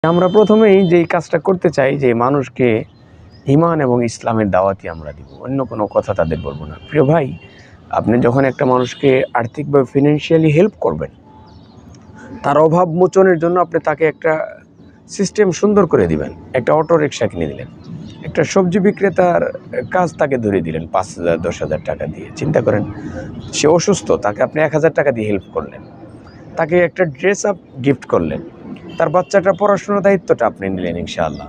আমরা প্রথমেই যেই কাজটা করতে চাই যে মানুষকে ঈমান এবং ইসলামের দাওয়াতই আমরা দিব, অন্য কোনো কথা তাদের বলবো না। প্রিয় ভাই, আপনি যখন একটা মানুষকে আর্থিক বা ফিনান্সিয়ালি হেল্প করবেন, তার অভাব মোচনের জন্য আপনি তাকে একটা সিস্টেম সুন্দর করে দিবেন, একটা অটো রিক্সা কিনে দিলেন, একটা সবজি বিক্রেতার কাজ তাকে ধরে দিলেন 5,000 10,000 টাকা দিয়ে। চিন্তা করেন, সে অসুস্থ, তাকে আপনি 1,000 টাকা দিয়ে হেল্প করলেন, তাকে একটা ড্রেস আপ গিফট করলেন, তার বাচ্চাটার পড়াশোনার দায়িত্বটা আপনি নিলেন ইনশাআল্লাহ,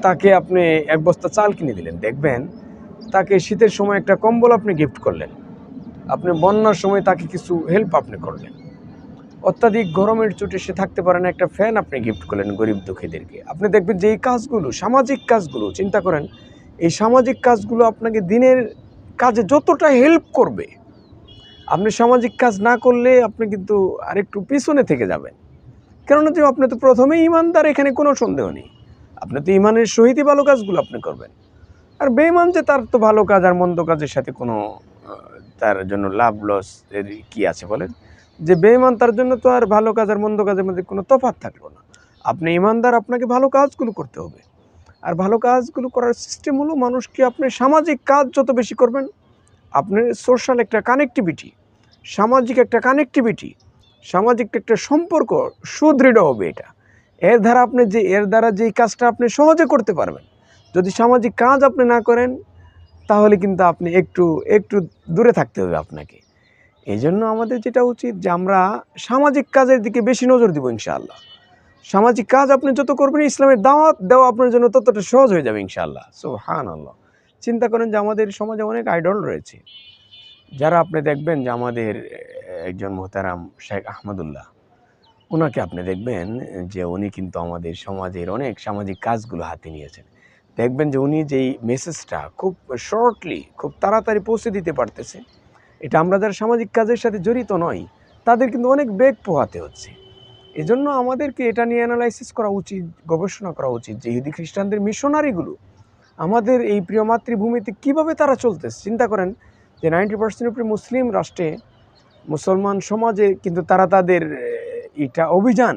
তাকে আপনি এক বস্তা চাল কিনে দিলেন। দেখবেন তাকে শীতের সময় একটা কম্বল আপনি গিফট করলেন, আপনি বন্যার সময় তাকে কিছু হেল্প আপনি করলেন, অত্যাধিক গরমের চোটে সে থাকতে পারে না, একটা ফ্যান আপনি গিফট করলেন গরিব দুঃখীদেরকে। আপনি দেখবেন যে এই কাজগুলো, সামাজিক কাজগুলো, চিন্তা করেন এই সামাজিক কাজগুলো আপনাকে দিনের কাজে যতটা হেল্প করবে, আপনি সামাজিক কাজ না করলে আপনি কিন্তু আরেকটু পিছনে থেকে যাবেন। কেননা যে আপনি তো প্রথমেই ইমানদার, এখানে কোনো সন্দেহ নেই। আপনি তো ইমানের সহিতই ভালো কাজগুলো আপনি করবেন। আর বেঈমান যে তার তো ভালো কাজ আর মন্দ কাজের সাথে কোনো তার জন্য লাভ লস এর কি আছে বলেন? যে বেঈমান তার জন্য তো আর ভালো কাজ আর মন্দ কাজের মধ্যে কোনো তফাৎ থাকলো না। আপনি ইমানদার, আপনাকে ভালো কাজগুলো করতে হবে। আর ভালো কাজগুলো করার সিস্টেম হলো, মানুষকে আপনি সামাজিক কাজ যত বেশি করবেন, আপনি সোশ্যাল একটা কানেক্টিভিটি, সামাজিক একটা কানেক্টিভিটি, সামাজিক একটা সম্পর্ক সুদৃঢ় হবে। এটা এর দ্বারা যেই কাজটা আপনি সহজে করতে পারবেন। যদি সামাজিক কাজ আপনি না করেন, তাহলে কিন্তু আপনি একটু একটু দূরে থাকতে হবে আপনাকে। এই জন্য আমাদের যেটা উচিত যে আমরা সামাজিক কাজের দিকে বেশি নজর দিব ইনশাআল্লাহ। সামাজিক কাজ আপনি যত করবেন, ইসলামের দাওয়াত দেওয়া আপনার জন্য ততটা সহজ হয়ে যাবে ইনশাআল্লাহ। সুবহানাল্লাহ। চিন্তা করেন যে আমাদের সমাজে অনেক আইডল রয়েছে, যারা আপনি দেখবেন যে আমাদের একজন মোহতারাম শেখ আহমদুল্লাহ, ওনাকে আপনি দেখবেন যে উনি কিন্তু আমাদের সমাজের অনেক সামাজিক কাজগুলো হাতে নিয়েছেন। দেখবেন যে উনি যেই মেসেজটা খুব শর্টলি, খুব তাড়াতাড়ি পৌঁছে দিতে পারতেছে, এটা আমরা যারা সামাজিক কাজের সাথে জড়িত নই, তাদের কিন্তু অনেক বেগ পোহাতে হচ্ছে। এজন্য আমাদেরকে এটা নিয়ে অ্যানালাইসিস করা উচিত, গবেষণা করা উচিত যে ইহুদি খ্রিস্টানদের মিশনারিগুলো আমাদের এই প্রিয় মাতৃভূমিতে কীভাবে তারা চলতেছে। চিন্তা করেন যে 90% উপরে মুসলিম রাষ্ট্রে, মুসলমান সমাজে কিন্তু তারা তাদের এটা অভিযান,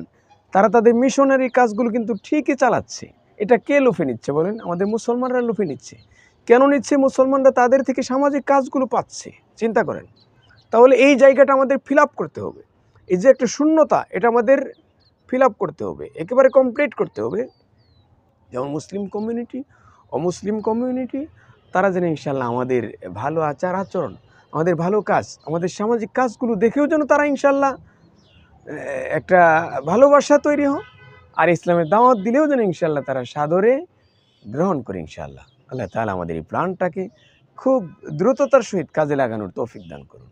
তারা তাদের মিশনারি কাজগুলো কিন্তু ঠিকই চালাচ্ছে। এটা কে লুফে নিচ্ছে বলেন? আমাদের মুসলমানরা লুফে নিচ্ছে। কেন নিচ্ছে? মুসলমানরা তাদের থেকে সামাজিক কাজগুলো পাচ্ছে। চিন্তা করেন। তাহলে এই জায়গাটা আমাদের ফিল আপ করতে হবে। এই যে একটা শূন্যতা, এটা আমাদের ফিল আপ করতে হবে, একেবারে কমপ্লিট করতে হবে। যেমন মুসলিম কমিউনিটি, অমুসলিম কমিউনিটি, তারা যেন ইনশাল্লাহ আমাদের ভালো আচার আচরণ, আমাদের ভালো কাজ, আমাদের সামাজিক কাজগুলো দেখেও যেন তারা ইনশাল্লাহ একটা ভালোবাসা তৈরি হোক। আর ইসলামের দাওয়াত দিলেও যেন ইনশাল্লাহ তারা সাদরে গ্রহণ করে ইনশাল্লাহ। আল্লাহ তাআলা আমাদের এই প্ল্যানটাকে খুব দ্রুততার সহিত কাজে লাগানোর তৌফিক দান করুন।